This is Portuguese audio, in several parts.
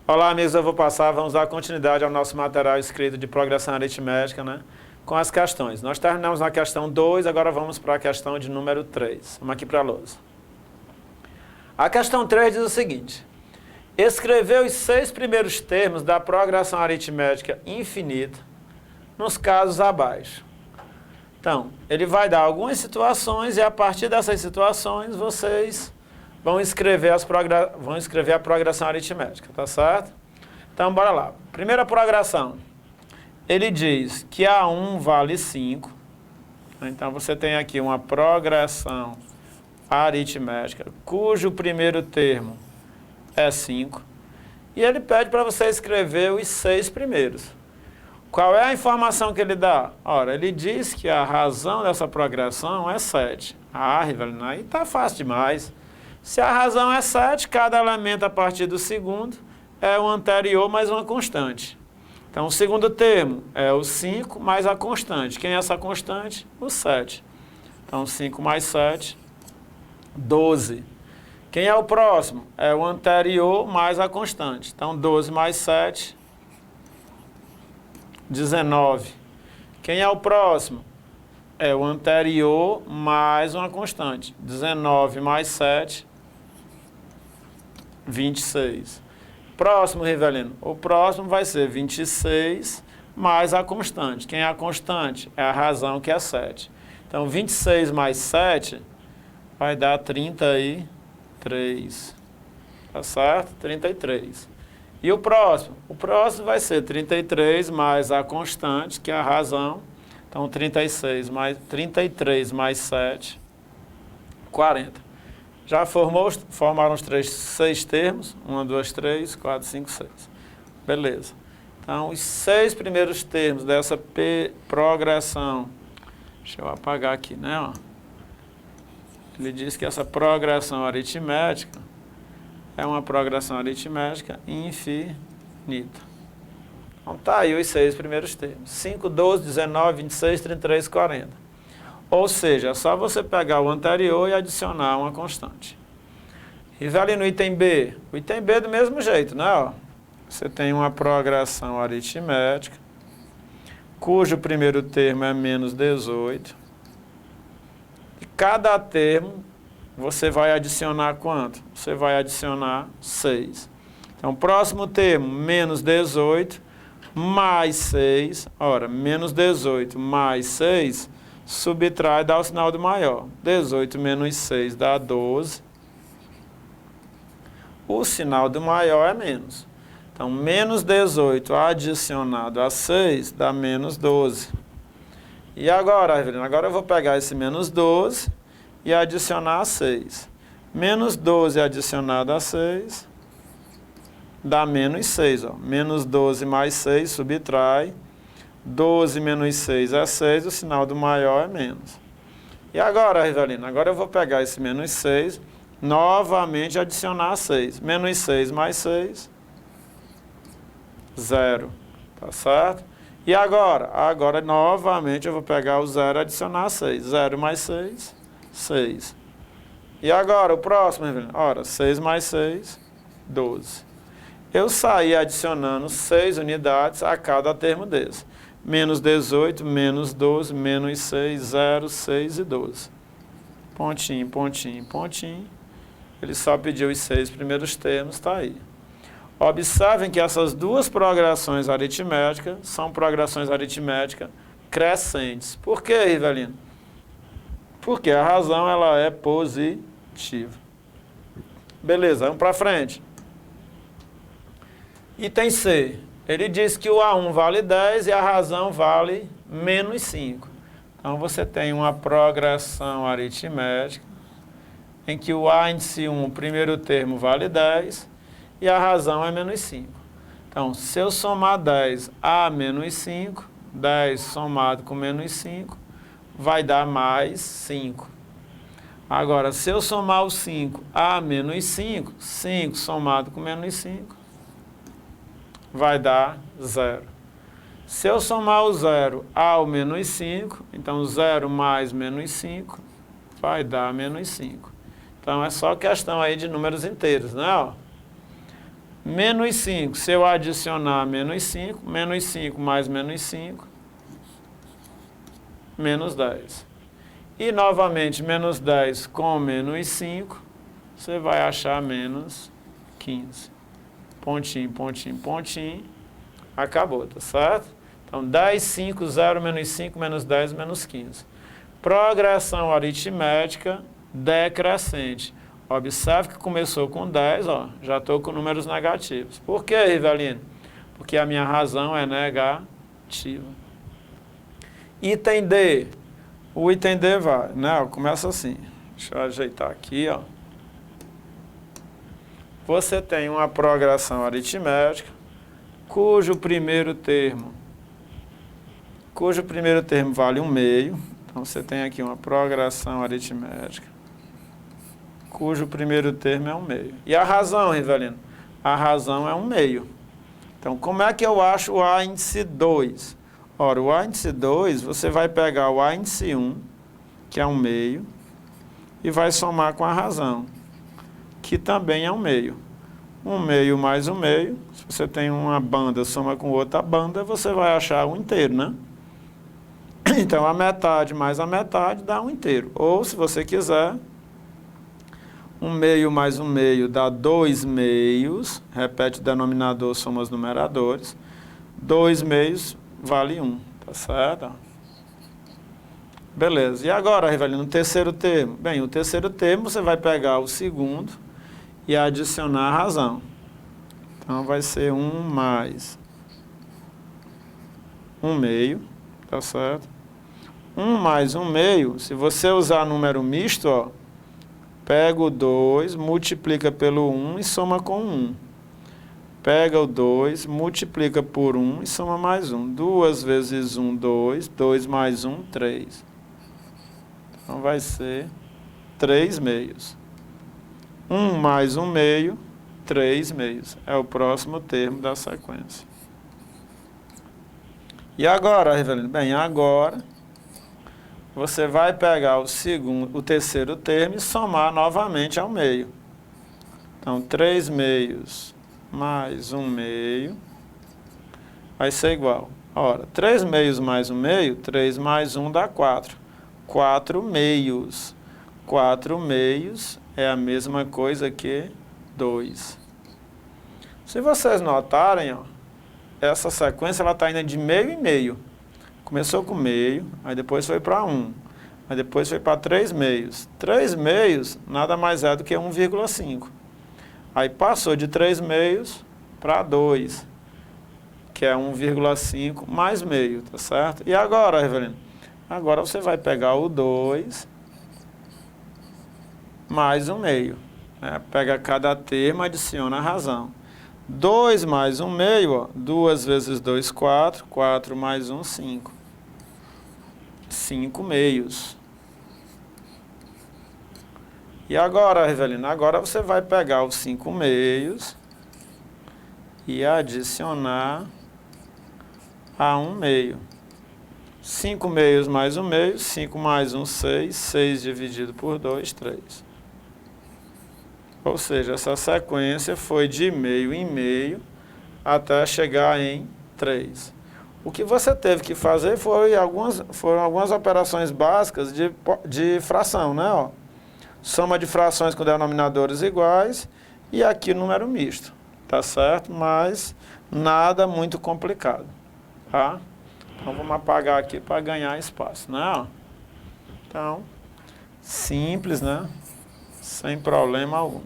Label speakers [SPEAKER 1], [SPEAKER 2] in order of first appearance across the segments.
[SPEAKER 1] Olá, amigos, eu vou passar, vamos dar continuidade ao nosso material escrito de progressão aritmética, né? Com as questões. Nós terminamos na questão 2, agora vamos para a questão de número 3. Vamos aqui para a lousa. A questão 3 diz o seguinte: escreveu os 6 primeiros termos da progressão aritmética infinita nos casos abaixo. Então, ele vai dar algumas situações e a partir dessas situações vocês vão escrever a progressão aritmética, tá certo? Então, bora lá. Primeira progressão. Ele diz que A1 vale 5. Então, você tem aqui uma progressão aritmética, cujo primeiro termo é 5. E ele pede para você escrever os 6 primeiros. Qual é a informação que ele dá? Ora, ele diz que a razão dessa progressão é 7. Ah, Rivelino, aí tá fácil demais. Se a razão é 7, cada elemento a partir do segundo é o anterior mais uma constante. Então, o segundo termo é o 5 mais a constante. Quem é essa constante? O 7. Então, 5 mais 7, 12. Quem é o próximo? É o anterior mais a constante. Então, 12 mais 7, 19. Quem é o próximo? É o anterior mais uma constante. 19 mais 7, 26. Próximo, Rivelino. O próximo vai ser 26 mais a constante. Quem é a constante? É a razão, que é 7. Então, 26 mais 7 vai dar 33. Tá certo? 33. E o próximo? O próximo vai ser 33 mais a constante, que é a razão. Então, 33 mais 7, 40. Já formaram os 6 termos. 1, 2, 3, 4, 5, 6. Beleza. Então, os 6 primeiros termos dessa progressão. Deixa eu apagar aqui, né? Ó. Ele diz que essa progressão aritmética é uma progressão aritmética infinita. Então, tá aí os 6 primeiros termos. 5, 12, 19, 26, 33, 40. Ou seja, é só você pegar o anterior e adicionar uma constante. Rivelino, no item B. O item B é do mesmo jeito, né? Ó, você tem uma progressão aritmética, cujo primeiro termo é menos 18. E cada termo você vai adicionar quanto? Você vai adicionar 6. Então, próximo termo, menos 18 mais 6. Ora, menos 18 mais 6... subtrai, dá o sinal do maior. 18 menos 6 dá 12. O sinal do maior é menos. Então, menos 18 adicionado a 6 dá menos 12. E agora, Rivelino? Agora eu vou pegar esse menos 12 e adicionar a 6. Menos 12 adicionado a 6 dá menos 6. Ó. Menos 12 mais 6 subtrai. 12 menos 6 é 6, o sinal do maior é menos. E agora, Rivelino? Agora eu vou pegar esse menos 6, novamente adicionar 6. Menos 6 mais 6, 0. Tá certo? E agora? Agora, novamente, eu vou pegar o 0 e adicionar 6. 0 mais 6, 6. E agora, o próximo, Rivelino? Ora, 6 mais 6, 12. Eu saí adicionando 6 unidades a cada termo desse. Menos 18, menos 12, menos 6, 0, 6 e 12. Pontinho, pontinho, pontinho. Ele só pediu os 6 primeiros termos, está aí. Observem que essas duas progressões aritméticas são progressões aritméticas crescentes. Por quê, Rivelino? Porque a razão ela é positiva. Beleza, vamos para frente. Item C. Ele diz que o A1 vale 10 e a razão vale menos 5. Então, você tem uma progressão aritmética em que o A índice 1, o primeiro termo, vale 10 e a razão é menos 5. Então, se eu somar 10 a menos 5, 10 somado com menos 5, vai dar mais 5. Agora, se eu somar o 5 a menos 5, 5 somado com menos 5, vai dar 0. Se eu somar o 0 ao menos 5, então 0 mais menos 5 vai dar menos 5. Então é só questão aí de números inteiros, né? Ó. Menos 5, se eu adicionar menos 5 mais menos 5, menos 10. E novamente, menos 10 com menos 5, você vai achar menos 15. Pontinho, pontinho, pontinho, acabou, tá certo? Então, 10, 5, 0, menos 5, menos 10, menos 15. Progressão aritmética decrescente. Observe que começou com 10, ó, já estou com números negativos. Por que, Rivelino? Porque a minha razão é negativa. Item D. O item D vai, né? Começa assim. Deixa eu ajeitar aqui, ó. Você tem uma progressão aritmética cujo primeiro termo vale 1 meio. Então, você tem aqui uma progressão aritmética cujo primeiro termo é 1 meio. E a razão, Rivelino? A razão é 1 meio. Então, como é que eu acho o A índice 2? Ora, o A índice 2, você vai pegar o A índice 1, que é 1 meio, e vai somar com a razão, que também é 1 meio. 1 meio mais 1 meio, se você tem uma banda, soma com outra banda, você vai achar 1 inteiro, né? Então, a metade mais a metade dá 1 inteiro. Ou, se você quiser, 1 meio mais 1 meio dá 2 meios, repete o denominador, soma os numeradores. 2 meios vale 1, tá certo? Beleza, e agora, Rivelino, o terceiro termo? Bem, o terceiro termo você vai pegar o segundo e adicionar a razão. Então, vai ser 1 mais 1 meio, tá certo? 1 mais 1 meio, se você usar número misto, ó, pega o 2, multiplica pelo 1 e soma com 1. Pega o 2, multiplica por 1 e soma mais 1. 2 vezes 1, 2. 2 mais 1, 3. Então, vai ser 3 meios. 1 mais 1 meio, 3 meios. É o próximo termo da sequência. E agora, Rivelino? Bem, agora você vai pegar o terceiro termo e somar novamente ao meio. Então, 3 meios mais 1 meio vai ser igual. Ora, 3 meios mais 1 meio, 3 mais 1 dá 4. 4 meios. 4 meios é a mesma coisa que 2. Se vocês notarem, ó, essa sequência está indo de meio em meio. Começou com meio, aí depois foi para 1, aí depois foi para 3 meios. 3 meios nada mais é do que 1,5. Aí passou de 3 meios para 2, que é 1,5 mais meio, tá certo? E agora, Rivelino? Agora você vai pegar o 2 mais 1 meio. Né? Pega cada termo, adiciona a razão. 2 mais 1 meio, ó, 2 vezes 2, 4. 4 mais 1, 5. 5 meios. E agora, Rivelino? Agora você vai pegar os 5 meios e adicionar a 1 meio. 5 meios mais 1 meio, 5 mais 1, 6. 6 dividido por 2, 3. Ou seja, essa sequência foi de meio em meio até chegar em 3. O que você teve que fazer foram algumas operações básicas de fração, né? Ó, soma de frações com denominadores iguais e aqui número misto, tá certo? Mas nada muito complicado, tá? Então, vamos apagar aqui para ganhar espaço, né? Então, simples, né? Sem problema algum.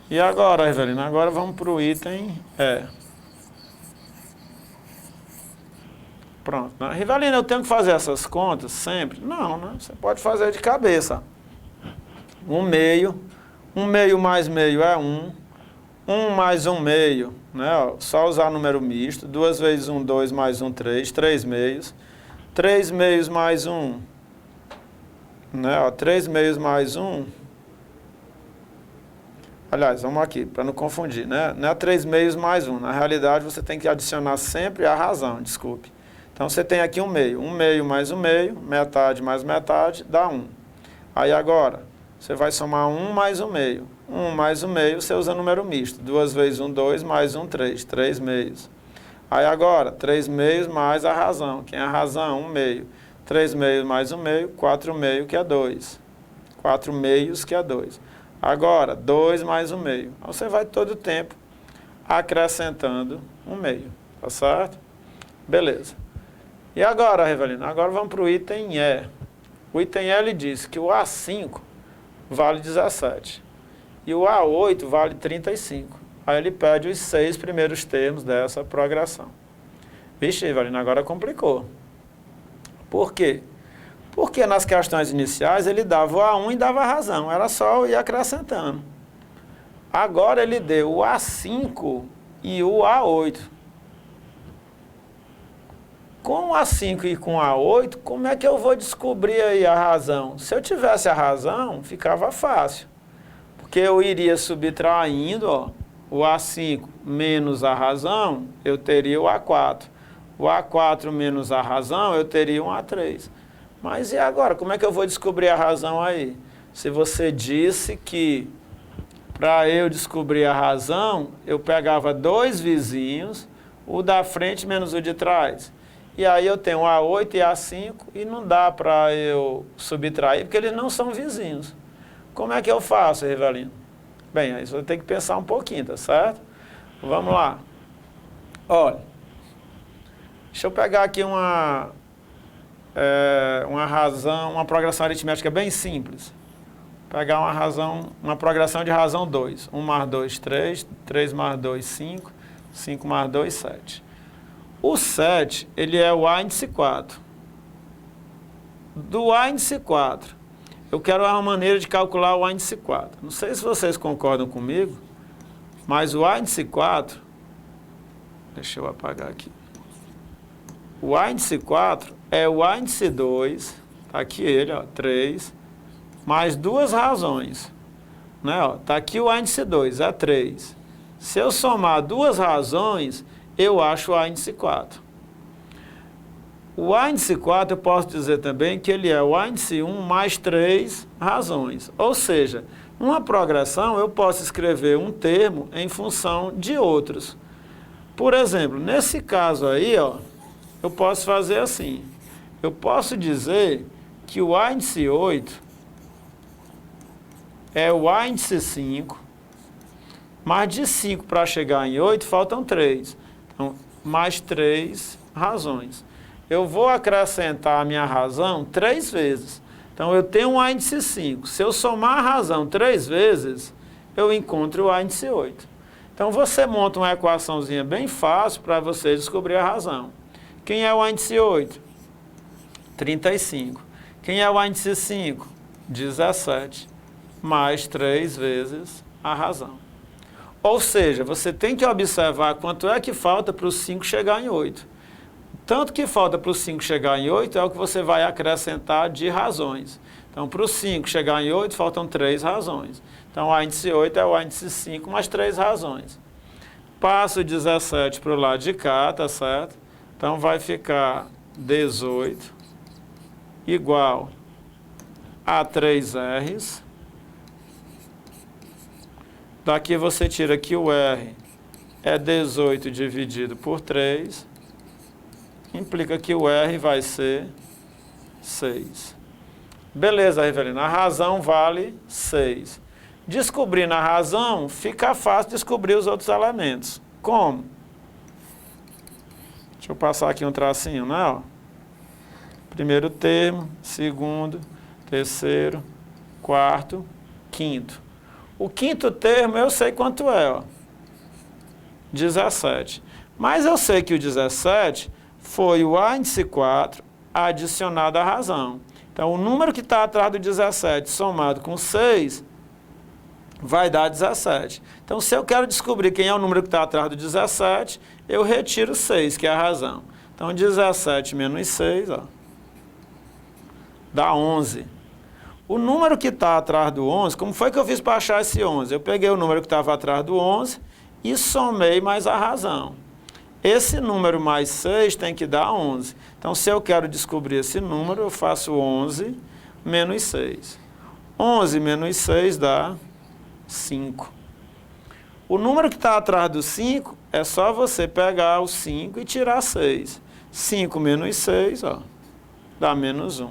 [SPEAKER 1] E agora, Rivelino? Agora vamos para o item E. Pronto. Né? Rivelino, eu tenho que fazer essas contas sempre? Não, né? Você pode fazer de cabeça. 1 meio. 1 meio mais meio é 1. 1 mais 1 meio, né? Ó, só usar número misto. 2 vezes 1, 2 mais 1, 3. 3 meios. 3 meios mais 1. Né? Ó, 3 meios mais 1. Aliás, vamos aqui, para não confundir, né? Não é 3 meios mais 1. Na realidade, você tem que adicionar sempre a razão, desculpe. Então, você tem aqui 1 meio. 1 meio mais 1 meio, metade mais metade, dá 1. Aí, agora, você vai somar 1 mais 1 meio. 1 mais 1 meio, você usa número misto. 2 vezes 1, 2, mais 1, 3. 3 meios. Aí agora, 3 meios mais a razão. Quem é a razão? 1 meio. 3 meios mais 1 meio, 4 meio, que é 2. 4 meios, que é 2. Agora, 2 mais 1 meio. Então, você vai todo o tempo acrescentando 1 meio. Tá certo? Beleza. E agora, Rivelino? Agora vamos para o item E. O item E, ele diz que o A5 vale 17. E o A8 vale 35. Aí ele pede os 6 primeiros termos dessa progressão. Vixe, Rivelino, agora complicou. Por quê? Porque nas questões iniciais ele dava o A1 e dava a razão. Era só ir acrescentando. Agora ele deu o A5 e o A8. Com o A5 e com o A8, como é que eu vou descobrir aí a razão? Se eu tivesse a razão, ficava fácil. Porque eu iria subtraindo, ó, o A5 menos a razão, eu teria o A4. O A4 menos a razão, eu teria um A3. Mas e agora? Como é que eu vou descobrir a razão aí? Se você disse que para eu descobrir a razão, eu pegava 2 vizinhos, o da frente menos o de trás. E aí eu tenho A8 e A5 e não dá para eu subtrair, porque eles não são vizinhos. Como é que eu faço, Rivelino? Bem, aí você tem que pensar um pouquinho, tá certo? Vamos lá. Olha, deixa eu pegar aqui uma razão, uma progressão aritmética bem simples. Pegar uma progressão de razão 2. 1 mais 2, 3. 3 mais 2, 5. 5 mais 2, 7. O 7, ele é o A índice 4. Do A índice 4, eu quero uma maneira de calcular o A índice 4. Não sei se vocês concordam comigo, mas o A índice 4, deixa eu apagar aqui. O A índice 4 é o A índice 2, tá aqui ele, ó, 3, mais 2 razões. Né, ó, tá aqui o A índice 2, é 3. Se eu somar 2 razões, eu acho o A índice 4. O A índice 4, eu posso dizer também que ele é o A índice 1 mais 3 razões. Ou seja, numa progressão eu posso escrever um termo em função de outros. Por exemplo, nesse caso aí, ó, eu posso fazer assim. Eu posso dizer que o A índice 8 é o A índice 5, mas de 5 para chegar em 8 faltam 3. Então, mais 3 razões. Eu vou acrescentar a minha razão 3 vezes. Então, eu tenho um A índice 5. Se eu somar a razão 3 vezes, eu encontro o A índice 8. Então, você monta uma equaçãozinha bem fácil para você descobrir a razão. Quem é o A índice 8? 35. Quem é o A índice 5? 17. Mais 3 vezes a razão. Ou seja, você tem que observar quanto é que falta para o 5 chegar em 8. Tanto que falta para o 5 chegar em 8 é o que você vai acrescentar de razões. Então, para o 5 chegar em 8, faltam 3 razões. Então, o índice 8 é o índice 5 mais 3 razões. Passo o 17 para o lado de cá, tá certo? Então, vai ficar 18 igual a 3 R's. Daqui você tira que o R é 18 dividido por 3. Implica que o R vai ser 6. Beleza, Rivelino. A razão vale 6. Descobrindo a razão, fica fácil descobrir os outros elementos. Como? Deixa eu passar aqui um tracinho, né? Ó. Primeiro termo, segundo, terceiro, quarto, quinto. O quinto termo eu sei quanto é, ó. 17. Mas eu sei que o 17 foi o A índice 4 adicionado à razão. Então, o número que está atrás do 17 somado com 6 vai dar 17. Então, se eu quero descobrir quem é o número que está atrás do 17, eu retiro 6, que é a razão. Então, 17 menos 6, ó, dá 11. O número que está atrás do 11, como foi que eu fiz para achar esse 11? Eu peguei o número que estava atrás do 11 e somei mais a razão. Esse número mais 6 tem que dar 11. Então, se eu quero descobrir esse número, eu faço 11 menos 6. 11 menos 6 dá 5. O número que está atrás do 5 é só você pegar o 5 e tirar 6. 5 menos 6, ó, dá menos 1.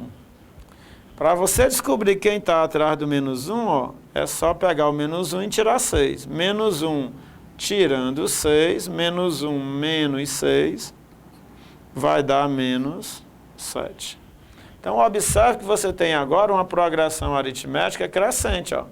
[SPEAKER 1] Para você descobrir quem está atrás do menos 1, ó, é só pegar o menos 1 e tirar 6. Menos 1 tirando 6, menos 1 menos 6, vai dar menos 7. Então, observe que você tem agora uma progressão aritmética crescente, ó,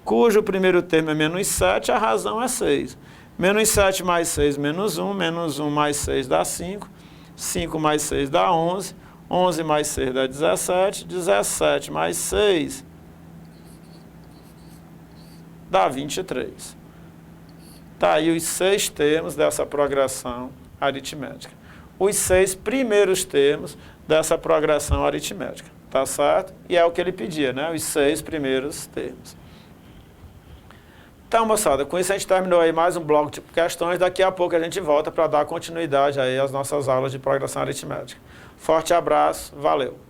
[SPEAKER 1] cujo primeiro termo é menos 7, a razão é 6. Menos 7 mais 6, menos 1. Menos 1 mais 6 dá 5. 5 mais 6 dá 11. 11 mais 6 dá 17. 17 mais 6 dá 23. Está aí os 6 termos dessa progressão aritmética. Os 6 primeiros termos dessa progressão aritmética. Tá certo? E é o que ele pedia, né? Os 6 primeiros termos. Então, moçada, com isso a gente terminou aí mais um bloco de questões. Daqui a pouco a gente volta para dar continuidade aí às nossas aulas de progressão aritmética. Forte abraço, valeu!